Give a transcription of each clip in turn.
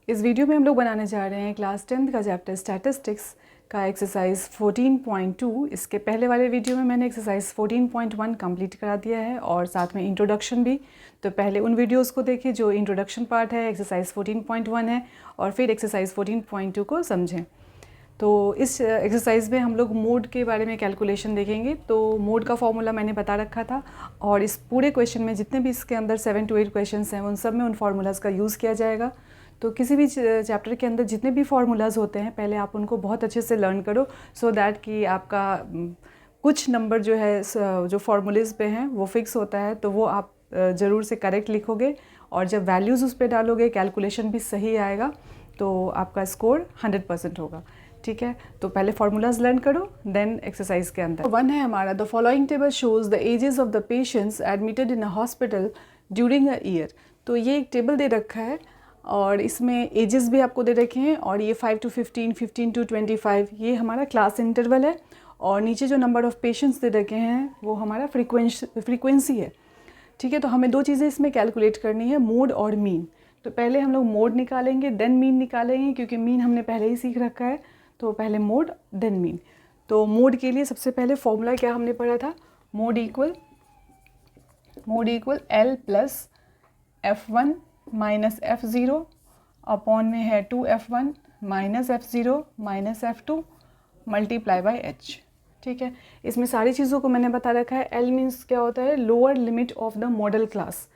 इस वीडियो में हम लोग बनाने जा रहे हैं क्लास 10th का चैप्टर स्टैटिस्टिक्स का एक्सरसाइज 14.2। इसके पहले वाले वीडियो में मैंने एक्सरसाइज 14.1 कंप्लीट करा दिया है और साथ में इंट्रोडक्शन भी। तो पहले उन वीडियोस को देखिए जो इंट्रोडक्शन पार्ट है एक्सरसाइज 14.1 है, और फिर एक्सरसाइज 14.2 को समझें। तो इस एक्सरसाइज में हम लोग मोड के बारे में कैलकुलेशन देखेंगे। तो मोड का फॉर्मूला मैंने बता रखा था, और इस पूरे क्वेश्चन में जितने भी इसके अंदर 7 to 8 क्वेश्चन हैं उन सब में उन फार्मूलाज़ का यूज़ किया जाएगा। तो किसी भी चैप्टर के अंदर जितने भी फार्मूलाज़ होते हैं पहले आप उनको बहुत अच्छे से लर्न करो, सो दैट कि आपका कुछ नंबर जो है जो फार्मूलेज़ पे हैं वो फिक्स होता है, तो वो आप ज़रूर से करेक्ट लिखोगे, और जब वैल्यूज़ उस पर डालोगे कैलकुलेशन भी सही आएगा, तो आपका स्कोर 100% होगा। ठीक है, तो पहले फार्मूलाज लर्न करो, देन एक्सरसाइज के अंदर 1 है हमारा, the following table shows the ages of the patients admitted in a hospital during a year. तो ये एक टेबल दे रखा है और इसमें एजेस भी आपको दे रखे हैं, और ये 5 to 15, 15 to 25 ये हमारा क्लास इंटरवल है, और नीचे जो नंबर ऑफ़ पेशेंट्स दे रखे हैं वो हमारा फ्रीक्वेंसी है। ठीक है, तो हमें दो चीज़ें इसमें कैलकुलेट करनी है, मोड और मीन। तो पहले हम लोग मोड निकालेंगे, देन मीन निकालेंगे, क्योंकि मीन हमने पहले ही सीख रखा है। तो पहले मोड देन मीन। तो मोड के लिए सबसे पहले फॉर्मूला क्या हमने पढ़ा था, mode equal L plus F1 minus F0 upon में है 2F1 minus F0 minus F2 multiply by H। ठीक है, इसमें सारी चीज़ों को मैंने बता रखा है। L मीन्स क्या होता है, lower limit of the model class.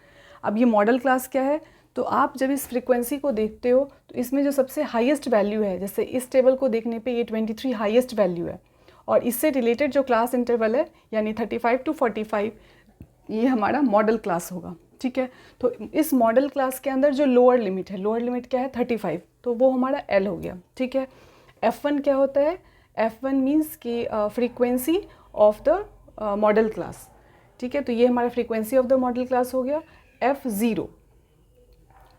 अब ये मॉडल क्लास क्या है, तो आप जब इस फ्रीक्वेंसी को देखते हो तो इसमें जो सबसे हाईएस्ट वैल्यू है, जैसे इस टेबल को देखने पे ये 23 हाईएस्ट वैल्यू है, और इससे रिलेटेड जो क्लास इंटरवल है यानी 35 to 45 ये हमारा मॉडल क्लास होगा। ठीक है, तो इस मॉडल क्लास के अंदर जो लोअर लिमिट है, लोअर लिमिट क्या है 35, तो वो हमारा L हो गया। ठीक है, F1 क्या होता है, F1 मीन्स कि frequency of the model class. ठीक है, तो ये हमारा frequency of the model class हो गया।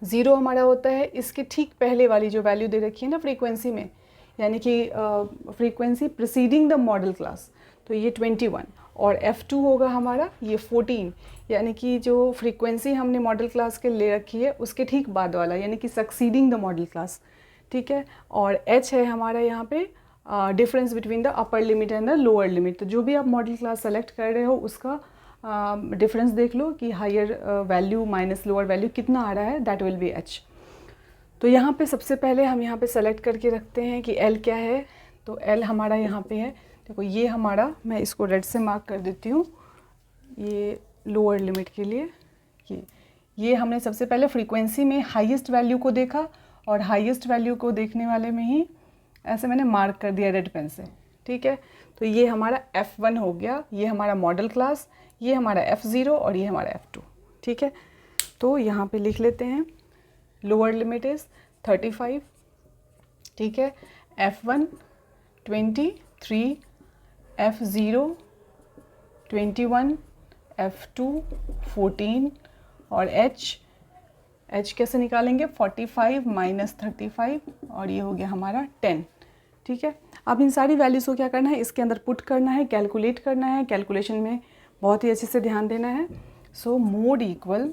F0 हमारा होता है इसके ठीक पहले वाली जो वैल्यू दे रखी है ना फ्रीक्वेंसी में, यानी कि frequency preceding the model class, तो ये 21, और F2 होगा हमारा ये 14, यानी कि जो फ्रीक्वेंसी हमने मॉडल क्लास के ले रखी है उसके ठीक बाद वाला, यानी कि सक्सीडिंग द मॉडल क्लास। ठीक है, और H है हमारा यहाँ पे difference between the upper limit and the lower limit. तो जो भी आप मॉडल क्लास सेलेक्ट कर रहे हो उसका डिफरेंस देख लो कि higher value minus lower value कितना आ रहा है, दैट विल बी H। तो यहाँ पे सबसे पहले हम यहाँ पे सेलेक्ट करके रखते हैं कि L क्या है। तो L हमारा यहाँ पे है, देखो ये हमारा, मैं इसको रेड से मार्क कर देती हूँ, ये लोअर लिमिट के लिए ये हमने सबसे पहले फ्रीक्वेंसी में हाईएस्ट वैल्यू को देखा, और हाईएस्ट वैल्यू को देखने वाले में ही ऐसे मैंने मार्क कर दिया रेड पेन से। ठीक है, तो ये हमारा F1 हो गया, ये हमारा मॉडल क्लास, ये हमारा F0 और ये हमारा F2। ठीक है, तो यहाँ पे लिख लेते हैं लोअर लिमिट इज़ 35। ठीक है, F1 23, F0 21, F2 14, और H कैसे निकालेंगे, 45 माइनस 35, और ये हो गया हमारा 10। ठीक है, अब इन सारी वैल्यूज़ को क्या करना है, इसके अंदर पुट करना है, कैलकुलेट करना है। कैलकुलेशन में बहुत ही अच्छे से ध्यान देना है। सो मोड इक्वल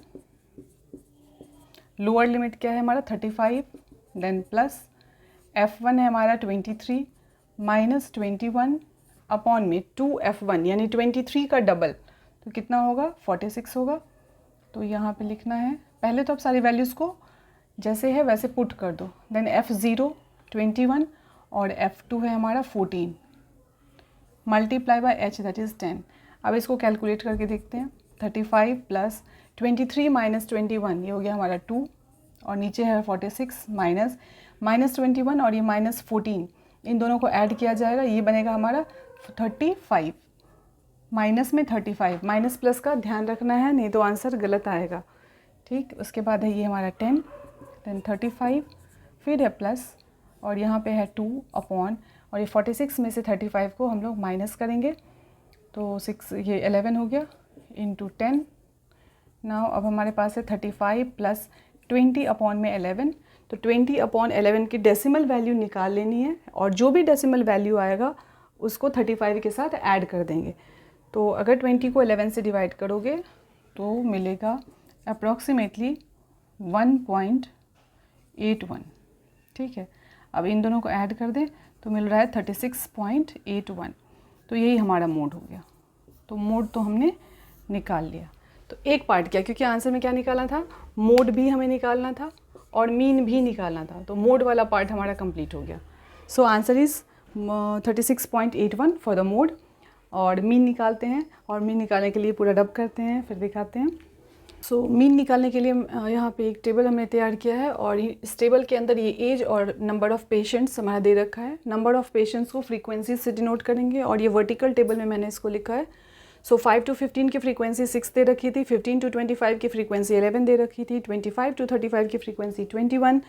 लोअर लिमिट क्या है हमारा 35, देन प्लस F1 है हमारा 23 माइनस 21 अपॉन में 2F1 यानी 23 का डबल, तो कितना होगा 46 होगा। तो यहाँ पे लिखना है, पहले तो आप सारी वैल्यूज़ को जैसे है वैसे पुट कर दो, देन F0 21 और F2 है हमारा 14 multiply by H that is 10। अब इसको कैलकुलेट करके देखते हैं, 35 प्लस 23 माइनस 21 ये हो गया हमारा 2, और नीचे है 46 माइनस 21 और ये माइनस 14, इन दोनों को ऐड किया जाएगा, ये बनेगा हमारा 35, माइनस में 35, माइनस प्लस का ध्यान रखना है नहीं तो आंसर गलत आएगा। ठीक, उसके बाद है ये हमारा 10, देन 35, फिर है प्लस, और यहाँ पे है 2 अपॉन, और ये 46 में से 35 को हम लोग माइनस करेंगे, तो 6 ये 11 हो गया इंटू 10। नाउ अब हमारे पास है 35 प्लस 20 अपॉन में 11, तो 20 अपॉन 11 की डेसिमल वैल्यू निकाल लेनी है, और जो भी डेसिमल वैल्यू आएगा उसको 35 के साथ ऐड कर देंगे। तो अगर 20 को 11 से डिवाइड करोगे तो मिलेगा अप्रॉक्सीमेटली 1.81। ठीक है, अब इन दोनों को ऐड कर दें तो मिल रहा है 36.81। तो यही हमारा मोड हो गया। तो मोड तो हमने निकाल लिया। तो एक पार्ट किया, क्योंकि आंसर में क्या निकालना था, मोड भी हमें निकालना था और मीन भी निकालना था। तो मोड वाला पार्ट हमारा कंप्लीट हो गया। So answer is 36.81 for the mode. और मीन निकालते हैं, और मीन निकालने के लिए पूरा रब करते हैं, फिर दिखाते हैं। सो मीन निकालने के लिए यहाँ पे एक टेबल हमने तैयार किया है, और इस टेबल के अंदर ये एज और नंबर ऑफ़ पेशेंट्स हमारा दे रखा है। नंबर ऑफ़ पेशेंट्स को फ्रीक्वेंसी से डिनोट करेंगे, और ये वर्टिकल टेबल में मैंने इसको लिखा है। सो 5 to 15 की फ्रीक्वेंसी 6 दे रखी थी, 15 to 25 की फ्रीक्वेंसी 11 दे रखी थी, 25 to 35 की फ्रीक्वेंसी 21,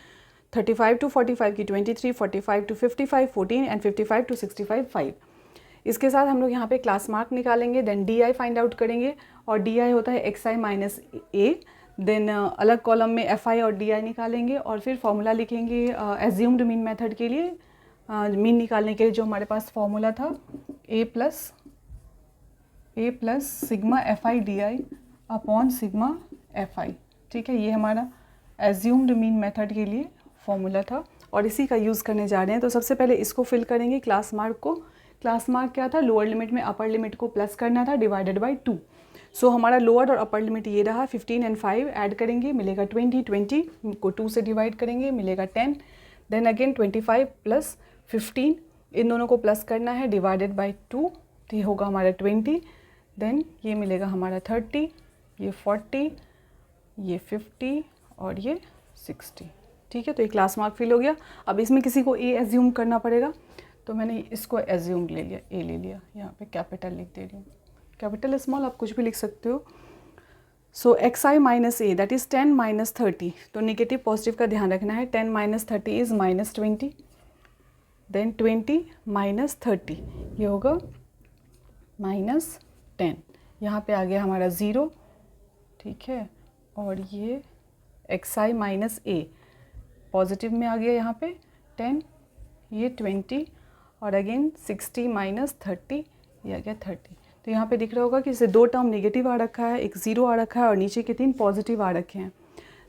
35 to 45 की 23, 45 to 55 14 एंड 55 to 65 5। इसके साथ हम लोग यहाँ पे क्लास मार्क निकालेंगे, then D I find out करेंगे, और डी आई होता है X I minus A. Then अलग कॉलम में एफ आई और डी आई निकालेंगे, और फिर फॉर्मूला लिखेंगे एज्यूम्ड मीन मेथड के लिए। मीन निकालने के लिए जो हमारे पास फॉर्मूला था, A plus sigma F I D I upon sigma F I. ठीक है, ये हमारा एज्यूम्ड मीन मेथड के लिए फॉर्मूला था, और इसी का यूज़ करने जा रहे हैं। तो सबसे पहले इसको फिल करेंगे, क्लास मार्क को। क्लास मार्क क्या था, लोअर लिमिट में अपर लिमिट को प्लस करना था, डिवाइडेड बाय 2। सो हमारा लोअर और अपर लिमिट ये रहा, 15 एंड 5 ऐड करेंगे मिलेगा 20, 20 को 2 से डिवाइड करेंगे मिलेगा 10, देन अगेन 25 प्लस 15 इन दोनों को प्लस करना है, डिवाइडेड बाय 2, तो ये होगा हमारा 20, देन ये मिलेगा हमारा 30, ये 40, ये 50 और ये 60। ठीक है, तो ये क्लास मार्क फिल हो गया। अब इसमें किसी को ए एज्यूम करना पड़ेगा, तो मैंने इसको एज्यूम ले लिया, ए ले लिया, यहाँ पे कैपिटल लिख दे रही हूँ, कैपिटल स्मॉल आप कुछ भी लिख सकते हो। So X I minus A that is 10 minus 30, तो नेगेटिव पॉजिटिव का ध्यान रखना है। 10 minus 30 is minus 20, then 20 minus 30 ये होगा माइनस 10। यहाँ पे आ गया हमारा 0, ठीक है, और ये x I minus A positive में आ गया यहाँ पे 10, ये 20, और अगेन 60 माइनस 30 ये आ गया 30। तो यहाँ पे दिख रहा होगा कि इसे 2 टर्म नेगेटिव आ रखा है, एक 0 आ रखा है, और नीचे के 3 पॉजिटिव आ रखे हैं।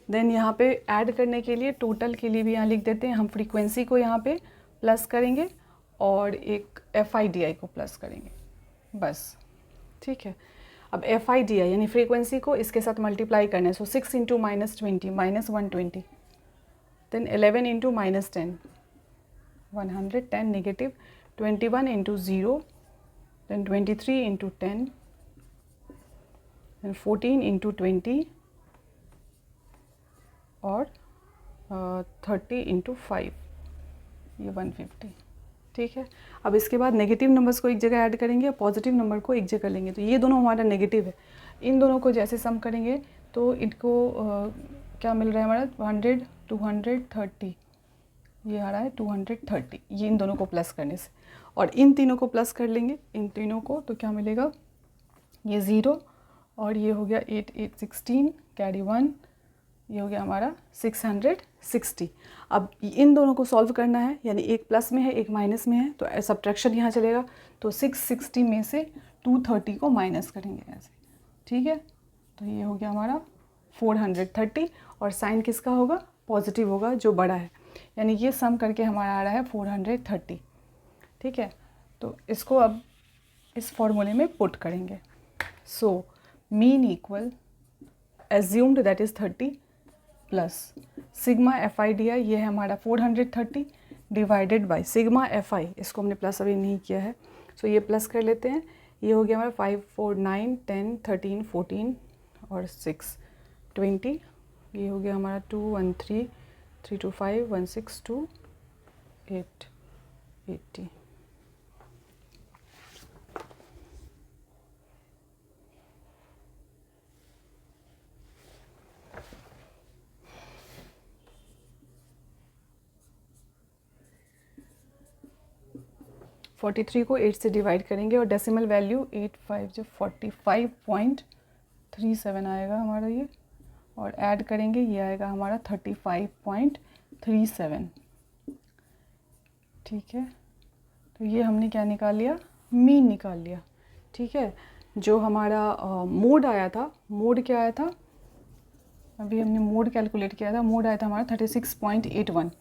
देन यहाँ पे ऐड करने के लिए टोटल के लिए भी यहाँ लिख देते हैं, हम फ्रीक्वेंसी को यहाँ पे प्लस करेंगे और एक एफ आई डी आई को प्लस करेंगे, बस। ठीक है, अब एफ आई डी आई यानी फ्रीक्वेंसी को इसके साथ मल्टीप्लाई करना है। So 6 into minus 20 minus 120, then 11 into minus 10 110 negative, 21 into 0, then 23 into 10, then 14 into 20 और 30 into 5 ये 150। ठीक है, अब इसके बाद नेगेटिव नंबर्स को एक जगह ऐड करेंगे और पॉजिटिव नंबर को एक जगह लेंगे। तो ये दोनों हमारा नेगेटिव है, इन दोनों को जैसे सम करेंगे तो इनको क्या मिल रहा है हमारा 100 230 ये आ रहा है 230, ये इन दोनों को प्लस करने से, और इन तीनों को प्लस कर लेंगे इन तीनों को, तो क्या मिलेगा, ये 0 और ये हो गया 8 8 16 कैरी 1, ये हो गया हमारा 660। अब इन दोनों को सॉल्व करना है, यानी एक प्लस में है एक माइनस में है, तो सब्ट्रैक्शन यहाँ चलेगा। तो 660 में से 230 को माइनस करेंगे ऐसे। ठीक है, तो ये हो गया हमारा 430, और साइन किसका होगा, पॉजिटिव होगा, जो बड़ा है, यानी ये सम करके हमारा आ रहा है 430। ठीक है, तो इसको अब इस फॉर्मूले में पुट करेंगे। So mean equal assumed that is 30 plus sigma F I D आई, ये है हमारा 430 डिवाइडेड बाय सिग्मा एफ आई, इसको हमने प्लस अभी नहीं किया है, सो ये प्लस कर लेते हैं। ये हो गया हमारा 5 4 9 10 13 14 और 6 20, ये हो गया हमारा 2 1 3 3 2 5 1 6 2 8 80। (43) को 8 से डिवाइड करेंगे और डेसिमल वैल्यू 8 5 जो 45.37 आएगा हमारा ये, और ऐड करेंगे ये आएगा हमारा 35.37। ठीक है, तो ये हमने क्या निकाल लिया, मीन निकाल लिया। ठीक है, जो हमारा मोड आया था, मोड क्या आया था, अभी हमने मोड कैलकुलेट किया था, मोड आया था हमारा 36.81।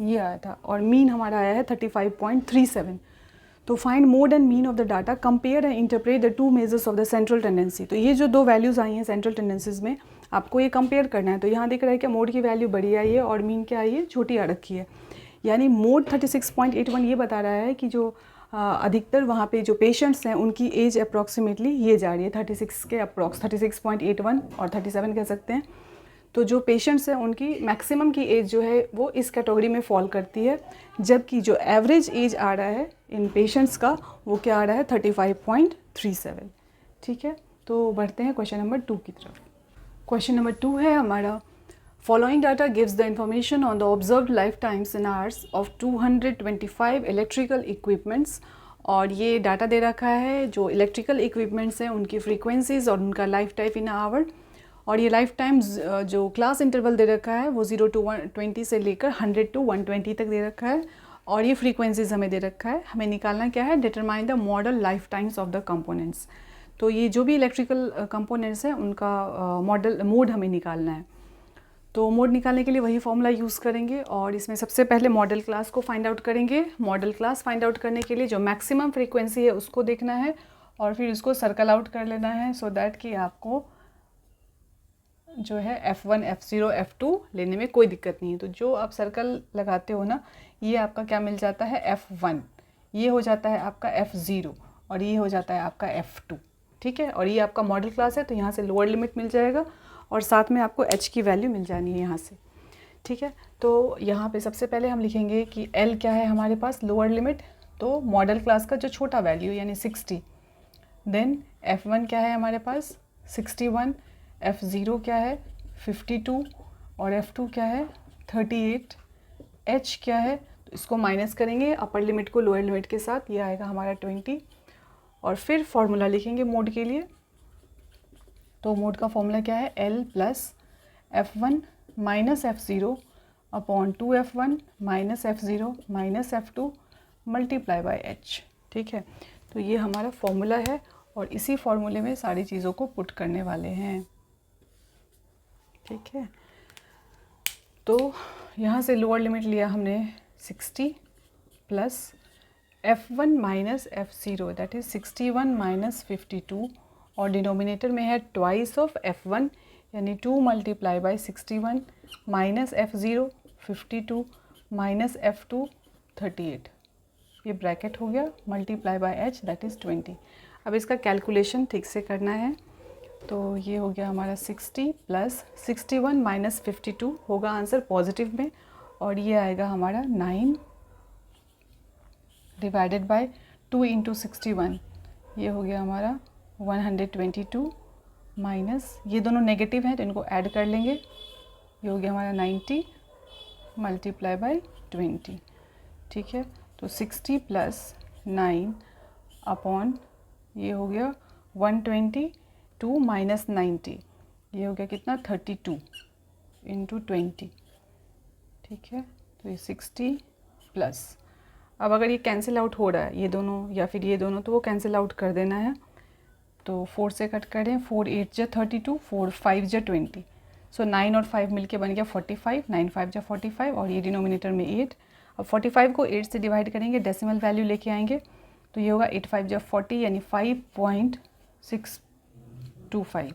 ये आया था, और मीन हमारा आया है 35.37। तो find mode and mean of the data, compare and interpret the two measures of the central tendency. तो ये जो दो वैल्यूज़ आई हैं सेंट्रल टेंडेंसीज में, आपको ये कंपेयर करना है। तो यहाँ दिख रहा है कि मोड की वैल्यू बड़ी आई है और मीन क्या आई है, छोटी आ रखी है। यानी मोड 36.81 ये बता रहा है कि जो अधिकतर वहाँ पे जो पेशेंट्स हैं उनकी एज अप्रॉक्सीमेटली ये जा रही है 36 के अप्रॉक्स, 36.81 और 37 कह सकते हैं। तो जो पेशेंट्स हैं उनकी मैक्सिमम की एज जो है वो इस कैटेगरी में फॉल करती है, जबकि जो एवरेज एज आ रहा है इन पेशेंट्स का वो क्या आ रहा है 35.37। ठीक है, तो बढ़ते हैं क्वेश्चन नंबर 2 की तरफ। क्वेश्चन नंबर 2 है हमारा, following data gives the information on the observed life times in hours of 225 electrical equipments. और ये डाटा दे रखा है जो इलेक्ट्रिकल इक्विपमेंट्स हैं उनकी फ्रीक्वेंसीज और उनका लाइफ टाइम इन आवर। और ये लाइफ टाइम जो क्लास इंटरवल दे रखा है वो 0 to 120 से लेकर 100 to 120 तक दे रखा है। और ये फ्रीक्वेंसीज हमें दे रखा है। हमें निकालना क्या है, determine the model life times of the components. तो ये जो भी इलेक्ट्रिकल कंपोनेंट्स हैं उनका मॉडल मोड हमें निकालना है। तो मोड निकालने के लिए वही फॉर्मूला यूज़ करेंगे, और इसमें सबसे पहले मॉडल क्लास को फाइंड आउट करेंगे। मॉडल क्लास फाइंड आउट करने के लिए जो मैक्सिमम फ्रीक्वेंसी है उसको देखना है और फिर उसको सर्कल आउट कर लेना है, सो दैट कि आपको जो है F1, F0, F2 लेने में कोई दिक्कत नहीं है। तो जो आप सर्कल लगाते हो ना, ये आपका क्या मिल जाता है F1, ये हो जाता है आपका F0 और ये हो जाता है आपका F2। ठीक है, और ये आपका मॉडल क्लास है तो यहाँ से लोअर लिमिट मिल जाएगा और साथ में आपको h की वैल्यू मिल जानी है यहाँ से। ठीक है, तो यहाँ पे सबसे पहले हम लिखेंगे कि L क्या है हमारे पास, लोअर लिमिट, तो मॉडल क्लास का जो छोटा वैल्यू यानी 60। देन F1 क्या है हमारे पास 61, F0 क्या है 52 और F2 क्या है 38, H क्या है, तो इसको माइनस करेंगे अपर लिमिट को लोअर लिमिट के साथ, ये आएगा हमारा 20। और फिर फॉर्मूला लिखेंगे मोड के लिए। तो मोड का फॉर्मूला क्या है, L plus F1 minus F0 upon 2F1 minus F0 minus F2 multiply by H। ठीक है, तो ये हमारा फॉर्मूला है और इसी फॉर्मूले में सारी चीज़ों को पुट करने वाले हैं। ठीक है, तो यहाँ से लोअर लिमिट लिया हमने 60 plus F1 minus F0 that is 61 minus 52 और डिनोमिनेटर में है ट्वाइस ऑफ F1 यानी 2 multiply by 61 minus F0 52 minus F2 38, ये ब्रैकेट हो गया multiply by H that is 20। अब इसका कैलकुलेशन ठीक से करना है, तो ये हो गया हमारा 60 प्लस 61 माइनस 52 होगा आंसर पॉजिटिव में, और ये आएगा हमारा 9 डिवाइडेड बाय 2 इंटू 61, ये हो गया हमारा 122 माइनस, ये दोनों नेगेटिव हैं तो इनको ऐड कर लेंगे, ये हो गया हमारा 90 मल्टीप्लाई बाय 20। ठीक है, तो 60 प्लस 9 अपॉन ये हो गया 122 माइनस 90, ये हो गया कितना 32 इंटू 20। ठीक है, तो ये 60 प्लस, अब अगर ये कैंसिल आउट हो रहा है ये दोनों या फिर ये दोनों तो वो कैंसिल आउट कर देना है। तो 4 से कट करें, 4 8 जा 32, 4 5 जा 20, सो 9 और 5 मिलके बन गया 45, 9 5 जा 45 और ये डिनोमिनेटर में 8। अब 45 को 8 से डिवाइड करेंगे, डेसिमल वैल्यू लेके आएंगे तो ये होगा 8 5 जा 40 यानी 5.625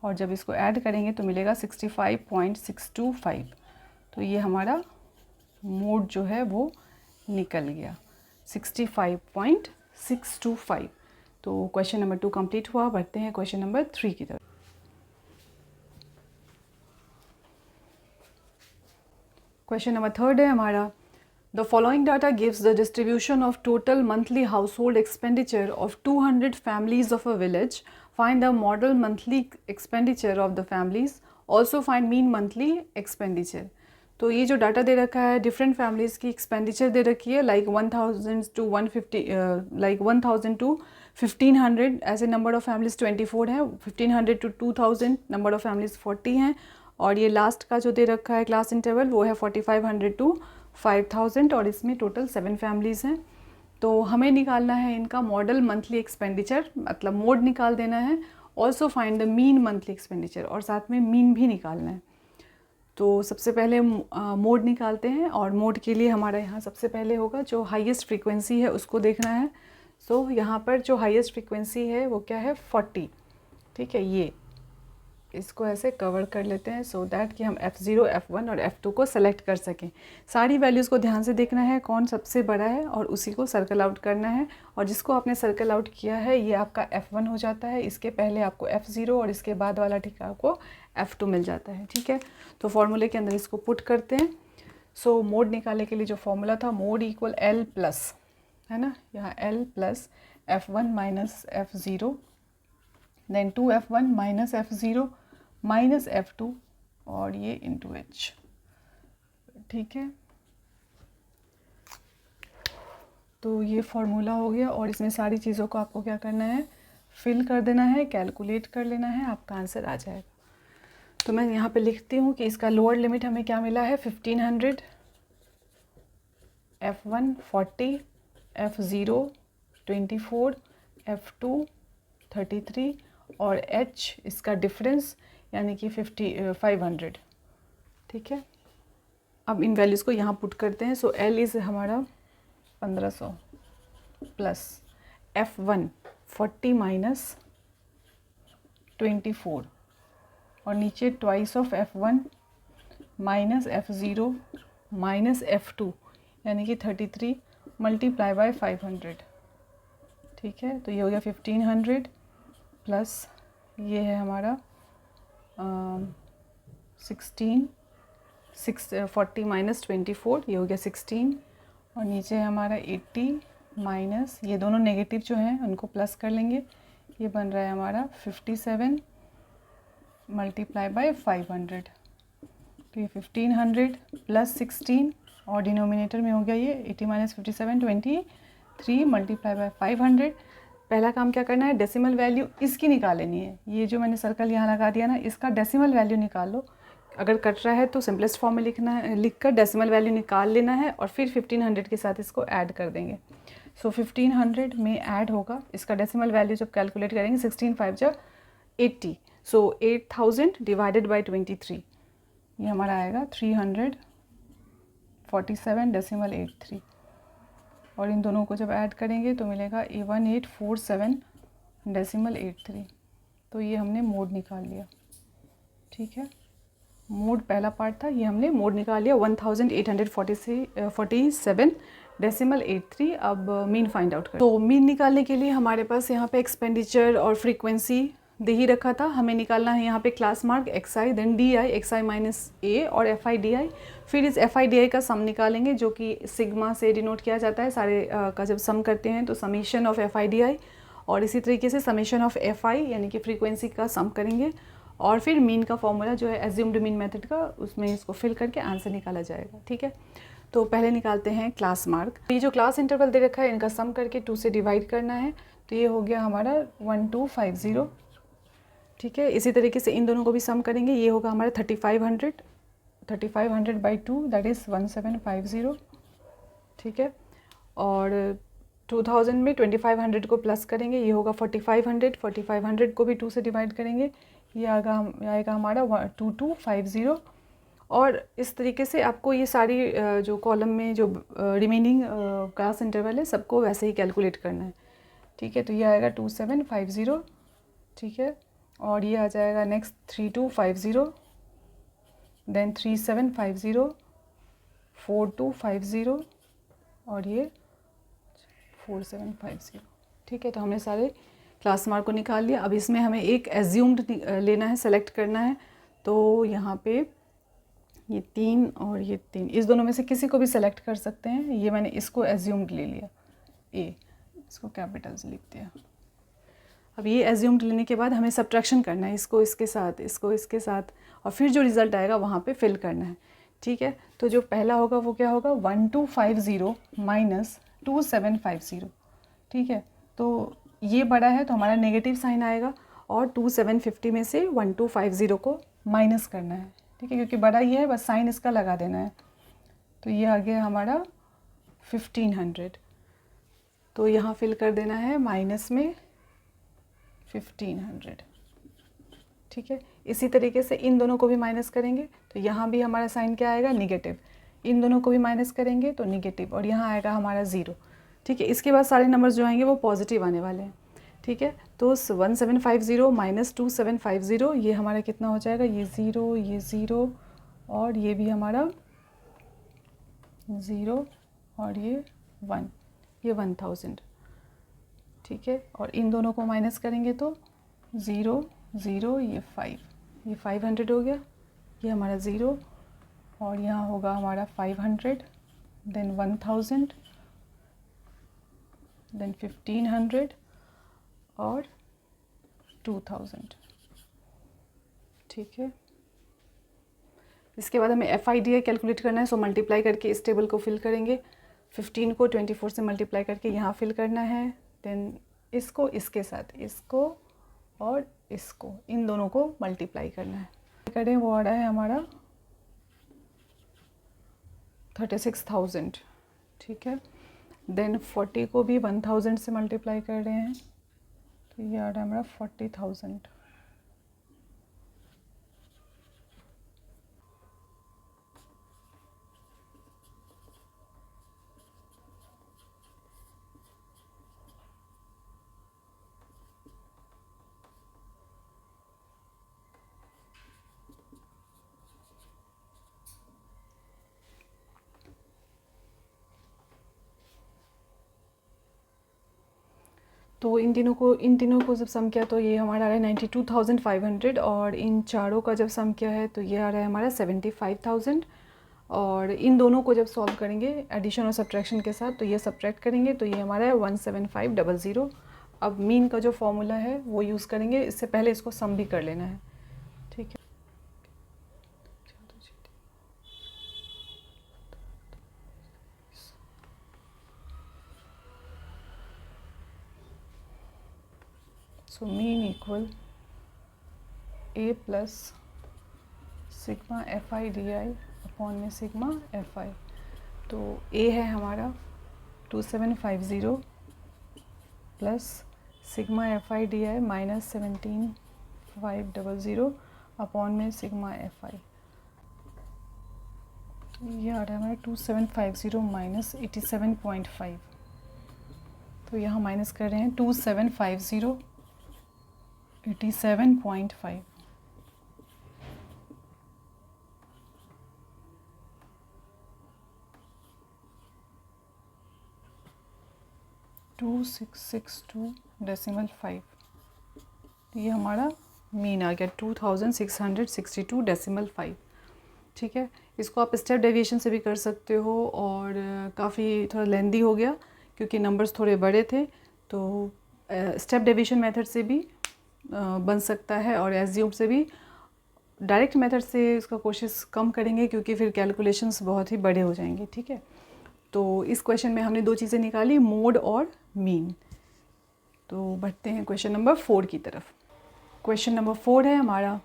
और जब इसको ऐड करेंगे तो मिलेगा 65.625। तो ये हमारा मोड जो है वो निकल गया 65.625। तो क्वेश्चन नंबर 2 कंप्लीट हुआ। बढ़ते हैं क्वेश्चन नंबर 3 की तरफ। क्वेश्चन नंबर 3 है हमारा, the following data gives the distribution of total monthly house hold expenditure of 200 families of a village. Find the model monthly expenditure of the families, also find mean monthly expenditure. तो ये जो data दे रखा है different families की expenditure दे रखी है, like 1000 to 150 like 1000 to 1500 ऐसे नंबर ऑफ फैमिलीज़ 24 हैं, 1500 टू 2000 नंबर ऑफ फैमिलीज़ 40 हैं, और ये लास्ट का जो दे रखा है क्लास इंटरवल वो है 4500 टू 5000 और इसमें टोटल 7 फैमिलीज़ हैं। तो हमें निकालना है इनका मॉडल मंथली एक्सपेंडिचर, मतलब मोड निकाल देना है, also find the mean monthly expenditure और साथ में मीन भी निकालना है। तो सबसे पहले मोड निकालते हैं, और मोड के लिए हमारा यहाँ सबसे पहले होगा जो हाईएस्ट फ्रीक्वेंसी है उसको देखना है। सो यहाँ पर जो हाईएस्ट फ्रीक्वेंसी है वो क्या है, 40। ठीक है, ये इसको ऐसे कवर कर लेते हैं सो दैट कि हम F0, F1 और F2 को सेलेक्ट कर सकें। सारी वैल्यूज़ को ध्यान से देखना है कौन सबसे बड़ा है और उसी को सर्कल आउट करना है, और जिसको आपने सर्कल आउट किया है ये आपका F1 हो जाता है। इसके पहले आपको F0 और इसके बाद वाला ठीक आपको F2 मिल जाता है। ठीक है, तो फॉर्मूले के अंदर इसको पुट करते हैं। सो मोड निकालने के लिए जो फॉर्मूला था, मोड इक्वल L प्लस, है ना, यहाँ L plus F1 minus F0 then 2F1 minus F0 minus F2 और ये इंटू H। ठीक है, तो ये फॉर्मूला हो गया, और इसमें सारी चीज़ों को आपको क्या करना है, फिल कर देना है, कैलकुलेट कर लेना है, आपका आंसर आ जाएगा। तो मैं यहाँ पे लिखती हूँ कि इसका लोअर लिमिट हमें क्या मिला है, 1500, F1 40, F0 24, F2 33 और H इसका डिफरेंस यानी कि 500। ठीक है, अब इन वैल्यूज़ को यहाँ पुट करते हैं। सो L इज़ हमारा 1500 प्लस F1 40 माइनस 24 और नीचे twice of F1 minus F0 minus F2 यानी कि 33 मल्टीप्लाई बाय 500। ठीक है, तो ये हो गया 1500 प्लस ये है हमारा 40 माइनस 24, ये हो गया 16, और नीचे हमारा 80 माइनस ये दोनों नेगेटिव जो हैं उनको प्लस कर लेंगे, ये बन रहा है हमारा 57 मल्टीप्लाई बाय 500। तो ये 1500 प्लस 16 और डिनोमिनेटर में हो गया ये 80 माइनस 57 23 मल्टीप्लाई बाय 500। पहला काम क्या करना है, डेसिमल वैल्यू इसकी निकाल लेनी है। ये जो मैंने सर्कल यहाँ लगा दिया ना, इसका डेसिमल वैल्यू निकाल लो। अगर कट रहा है तो सिंपलेस्ट फॉर्म में लिखना है, लिखकर डेसिमल वैल्यू निकाल लेना है, और फिर 1500 के साथ इसको ऐड कर देंगे। सो 1500 में ऐड होगा इसका डेसिमल वैल्यू जब कैलकुलेट करेंगे 16 5 जा 80। सो 8000 डिवाइडेड बाई 23, ये हमारा आएगा 347.83, और इन दोनों को जब ऐड करेंगे तो मिलेगा 1847.83। तो ये हमने मोड निकाल लिया। ठीक है, मोड पहला पार्ट था, ये हमने मोड निकाल लिया 1847.83। अब मीन फाइंड आउट करें। तो मीन निकालने के लिए हमारे पास यहाँ पे एक्सपेंडिचर और फ्रीक्वेंसी दे ही रखा था, हमें निकालना है यहाँ पे class mark xi then di xi minus a और fi di। फिर इस fi di का सम निकालेंगे जो कि सिग्मा से डिनोट किया जाता है। सारे का जब सम करते हैं तो समीशन ऑफ fi di, और इसी तरीके से समीशन ऑफ fi यानी कि फ्रीक्वेंसी का सम करेंगे, और फिर मीन का फॉर्मूला जो है एज्यूम्ड मीन मेथड का, उसमें इसको फिल करके आंसर निकाला जाएगा। ठीक है, तो पहले निकालते हैं क्लास मार्क। ये जो क्लास इंटरवल दे रखा है इनका सम करके 2 से डिवाइड करना है, तो ये हो गया हमारा 1250। ठीक है, इसी तरीके से इन दोनों को भी सम करेंगे, ये होगा हमारा 3500 बाई 2 दैट इज़ 1750। ठीक है, और 2000 में 2500 को प्लस करेंगे, ये होगा 4500 को भी 2 से डिवाइड करेंगे, ये आएगा हमारा 2250। और इस तरीके से आपको ये सारी जो कॉलम में जो रिमेनिंग क्लास इंटरवल है सबको वैसे ही कैलकुलेट करना है। ठीक है, तो ये आएगा 2750। ठीक है, और ये आ जाएगा नेक्स्ट 3250 देन 3750 4250 और ये 4750। ठीक है, तो हमने सारे क्लास मार्क को निकाल लिया। अब इसमें हमें एक एज्यूम्ड लेना है, सेलेक्ट करना है। तो यहाँ पे ये 3 और ये 3, इस दोनों में से किसी को भी सेलेक्ट कर सकते हैं। ये मैंने इसको एज्यूम्ड ले लिया, ए, इसको कैपिटल से लिख दिया। अब ये एज्यूम्ड लेने के बाद हमें सब्ट्रैक्शन करना है, इसको इसके साथ, इसको इसके साथ, और फिर जो रिज़ल्ट आएगा वहाँ पे फिल करना है। ठीक है, तो जो पहला होगा वो क्या होगा, 1250 माइनस 2750। ठीक है, तो ये बड़ा है तो हमारा नेगेटिव साइन आएगा, और 2750 में से 1250 को माइनस करना है। ठीक है, क्योंकि बड़ा ये है, बस साइन इसका लगा देना है। तो ये आ गया हमारा 1500, तो यहाँ फिल कर देना है माइनस में 1500। ठीक है। इसी तरीके से इन दोनों को भी माइनस करेंगे तो यहाँ भी हमारा साइन क्या आएगा, निगेटिव। इन दोनों को भी माइनस करेंगे तो निगेटिव, और यहाँ आएगा हमारा 0। ठीक है, इसके बाद सारे नंबर्स जो आएंगे वो पॉजिटिव आने वाले हैं। ठीक है, तो 1750 माइनस 2750 ये हमारा कितना हो जाएगा, ये 0 और ये भी हमारा 0 और ये 1, ये 1000। ठीक है, और इन दोनों को माइनस करेंगे तो 0 0 ये 5, ये 500 हो गया, ये हमारा 0 और यहाँ होगा हमारा 500, देन 1000, देन 1500 और 2000। ठीक है, इसके बाद हमें FIDI कैलकुलेट करना है। सो मल्टीप्लाई करके इस टेबल को फिल करेंगे। 15 को 24 से मल्टीप्लाई करके यहाँ फिल करना है, देन इसको इसके साथ, इसको और इसको, इन दोनों को मल्टीप्लाई करना है। करें वो आ रहा है हमारा 36,000। ठीक है, देन 40 को भी 1000 से मल्टीप्लाई कर रहे हैं तो ये आ रहा है हमारा 40,000। तो इन तीनों को जब सम किया तो ये हमारा आ रहा है 92,500, और इन चारों का जब सम किया है तो ये आ रहा है हमारा 75,000। और इन दोनों को जब सॉल्व करेंगे एडिशन और सब्ट्रैक्शन के साथ तो ये सब्ट्रैक्ट करेंगे तो ये हमारा है 17500। अब मीन का जो फॉर्मूला है वो यूज़ करेंगे, इससे पहले इसको सम भी कर लेना है। ठीक है, so mean equal A plus sigma FIDI upon में सिग्मा FI। तो A है हमारा 2750 plus sigma FIDI minus 17500 upon में सिग्मा FI। तो ये आ रहा है हमारा 2750 माइनस 87.5। तो यहाँ माइनस कर रहे हैं 2750 87.5। टू 662.5। ये हमारा मीन आ गया 2662.5। ठीक है, इसको आप स्टेप डेविएशन से भी कर सकते हो, और काफ़ी थोड़ा लेंदी हो गया क्योंकि नंबर्स थोड़े बड़े थे, तो स्टेप डेविएशन मेथड से भी बन सकता है, और एसजीएम से भी। डायरेक्ट मेथड से इसका कोशिश कम करेंगे क्योंकि फिर कैलकुलेशंस बहुत ही बड़े हो जाएंगे। ठीक है, तो इस क्वेश्चन में हमने दो चीज़ें निकाली, मोड और मीन। तो बढ़ते हैं क्वेश्चन नंबर 4 की तरफ। क्वेश्चन नंबर 4 है हमारा,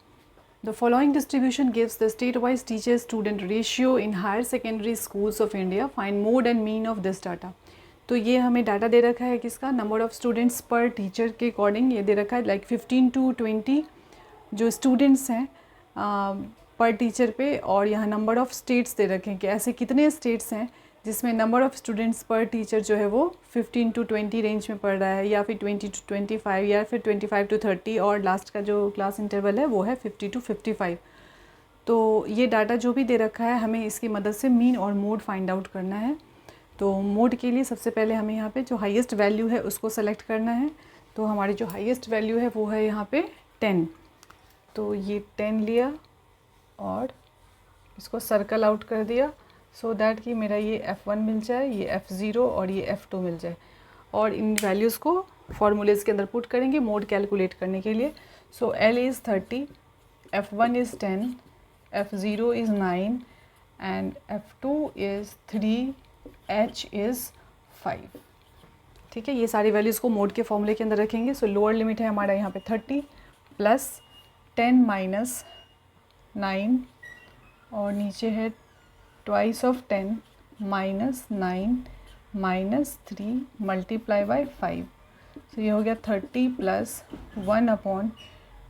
the following distribution gives the state wise teacher student ratio in higher secondary schools of India, find mode and mean of this data. तो ये हमें डाटा दे रखा है किसका, number of students per teacher के अकॉर्डिंग ये दे रखा है, लाइक 15 to 20 जो स्टूडेंट्स हैं पर टीचर पे, और यहाँ नंबर ऑफ़ स्टेट्स दे रखे हैं कि ऐसे कितने स्टेट्स हैं जिसमें number of students per teacher जो है वो 15 to 20 रेंज में पढ़ रहा है, या फिर 20 to 25, या फिर 25 to 30, और लास्ट का जो क्लास इंटरवल है वो है 50 to 55। तो ये डाटा जो भी दे रखा है हमें इसकी मदद से मीन और मोड फाइंड आउट करना है। तो मोड के लिए सबसे पहले हमें यहाँ पे जो हाईएस्ट वैल्यू है उसको सेलेक्ट करना है। तो हमारी जो हाईएस्ट वैल्यू है वो है यहाँ पे 10। तो ये 10 लिया और इसको सर्कल आउट कर दिया, सो दैट कि मेरा ये F1 मिल जाए, ये F0 और ये F2 मिल जाए। और इन वैल्यूज़ को फॉर्मूलेज़ के अंदर पुट करेंगे मोड कैलकुलेट करने के लिए। सो L is 30, F1 is 10, F0 is 9 and F2 is 3, H is 5। ठीक है, ये सारी वैल्यूज़ को मोड के फॉर्मूले के अंदर रखेंगे। सो लोअर लिमिट है हमारा यहाँ पे 30 प्लस 10 माइनस 9, और नीचे है twice of 10 minus 9 minus 3 multiply by 5। तो ये हो गया 30 प्लस 1 अपॉन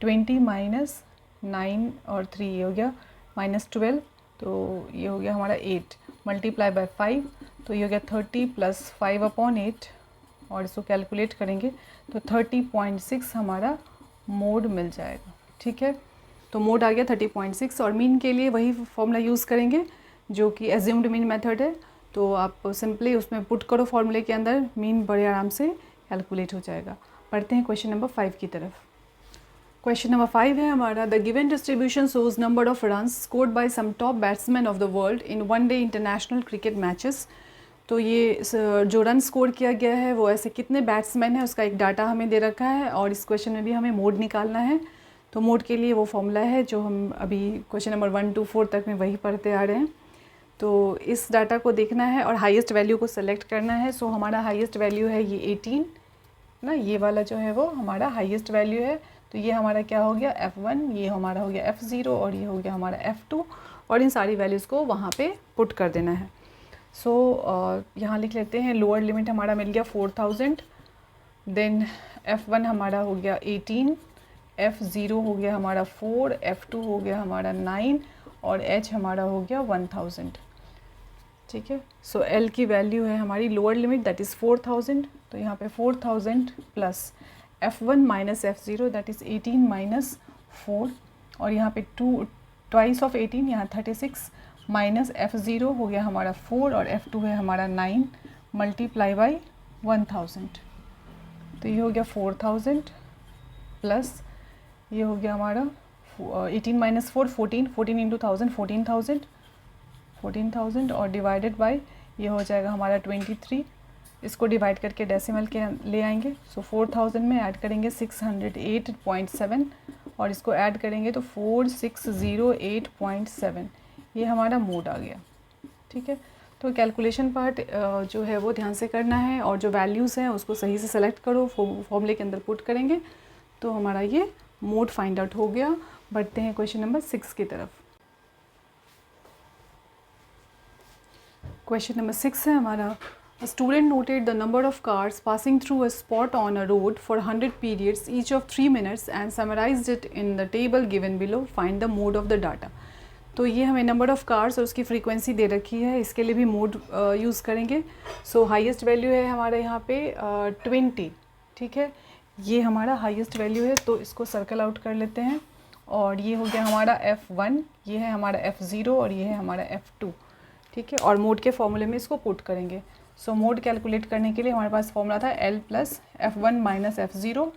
20 माइनस 9 और 3 ये हो गया -12, तो ये हो गया हमारा 8 मल्टीप्लाई बाय 5, तो ये हो गया 30 प्लस 5/8 और इसको कैलकुलेट करेंगे तो 30.6 हमारा मोड मिल जाएगा। ठीक है, तो मोड आ गया 30.6 और मीन के लिए वही फॉर्मूला यूज़ करेंगे जो कि एज्यूम्ड मीन मेथड है। तो आप सिंपली उसमें पुट करो फॉर्मूले के अंदर, मीन बड़े आराम से कैलकुलेट हो जाएगा। पढ़ते हैं क्वेश्चन नंबर 5 की तरफ। क्वेश्चन नंबर 5 है हमारा, the given distribution shows number of runs scored by some top batsman of the world in one day international cricket matches. तो ये जो रन स्कोर किया गया है वो ऐसे कितने बैट्समैन है उसका एक डाटा हमें दे रखा है और इस क्वेश्चन में भी हमें मोड निकालना है। तो मोड के लिए वो फॉर्मूला है जो हम अभी क्वेश्चन नंबर 1 to 4 तक में वही पढ़ते आ रहे हैं। तो इस डाटा को देखना है और हाईएस्ट वैल्यू को सेलेक्ट करना है। सो हमारा हाईएस्ट वैल्यू है ये 18 ना, ये वाला जो है वो हमारा हाईएस्ट वैल्यू है। तो ये हमारा क्या हो गया F1, ये हमारा हो गया F0 और ये हो गया हमारा F2 और इन सारी वैल्यूज़ को वहाँ पे पुट कर देना है। सो यहाँ लिख लेते हैं, लोअर लिमिट हमारा मिल गया 4000, देन F1 हमारा हो गया 18, F0 हो गया हमारा 4, F2 हो गया हमारा 9 और H हमारा हो गया 1000। ठीक है, सो L की वैल्यू है हमारी लोअर लिमिट दैट इज़ 4000, तो यहाँ पे 4000 plus F1 minus F0 that is 18 minus 4 और यहाँ पे 2 ट्वाइस ऑफ 18 यहाँ 36 माइनस F0 हो गया हमारा 4 और F2 है हमारा 9 मल्टीप्लाई बाई 1000। तो ये हो गया 4000 प्लस ये हो गया हमारा 18 माइनस 4 14, 14 इंटू 1000 14,000 और डिवाइडेड बाय ये हो जाएगा हमारा 23। इसको डिवाइड करके डेसिमल के ले आएंगे। सो 4000 में ऐड करेंगे 608.7 और इसको ऐड करेंगे तो 4608.7, ये हमारा मोड आ गया। ठीक है, तो कैलकुलेशन पार्ट जो है वो ध्यान से करना है और जो वैल्यूज़ हैं उसको सही से सेलेक्ट करो, फॉर्मूले के अंदर पुट करेंगे तो हमारा ये मोड फाइंड आउट हो गया। बढ़ते हैं क्वेश्चन नंबर 6 की तरफ। क्वेश्चन नंबर 6 है हमारा, A student noted the number of cars passing through a spot on a road for 100 periods each of 3 minutes and summarized it in the table given below. Find the mode of the data. तो ये हमें number of cars और उसकी frequency दे रखी है, इसके लिए भी मोड यूज़ करेंगे। सो हाईएस्ट वैल्यू है हमारा यहाँ पे 20। ठीक है, ये हमारा हाईएस्ट वैल्यू है तो इसको सर्कल आउट कर लेते हैं और ये हो गया हमारा F1, ये है हमारा F0 और ये है हमारा F2। ठीक है, और मोड के फॉर्मूले में इसको पुट करेंगे। सो मोड कैलकुलेट करने के लिए हमारे पास फॉर्मूला था L plus F1 minus F0,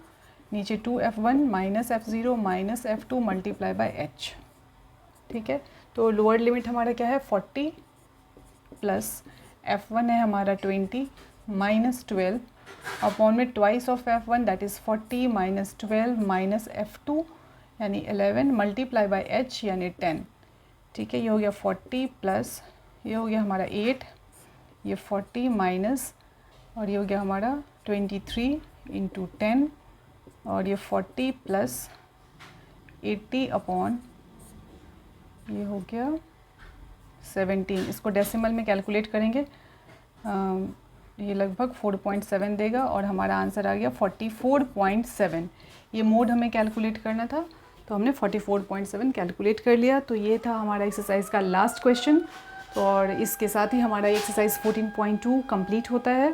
नीचे 2F1 minus F0 minus F2 multiply by H। ठीक है, तो लोअर लिमिट हमारा क्या है 40 प्लस F1 है हमारा 20 माइनस 12 अपॉन में twice of F1 that is 40 minus 12 minus F2 यानी 11 मल्टीप्लाई बाय H यानी 10। ठीक है, ये हो गया 40 प्लस ये हो गया हमारा 8, ये 40 माइनस और ये हो गया हमारा 23 इंटू 10 और ये 40 प्लस 80 अपॉन ये हो गया 17। इसको डेसिमल में कैलकुलेट करेंगे ये लगभग 4.7 देगा और हमारा आंसर आ गया 44.7। ये मोड हमें कैलकुलेट करना था तो हमने 44.7 कैलकुलेट कर लिया। तो ये था हमारा एक्सरसाइज का लास्ट क्वेश्चन। तो और इसके साथ ही हमारा एक्सरसाइज 14.2 कंप्लीट होता है।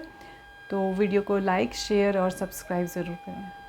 तो वीडियो को लाइक, शेयर और सब्सक्राइब ज़रूर करें।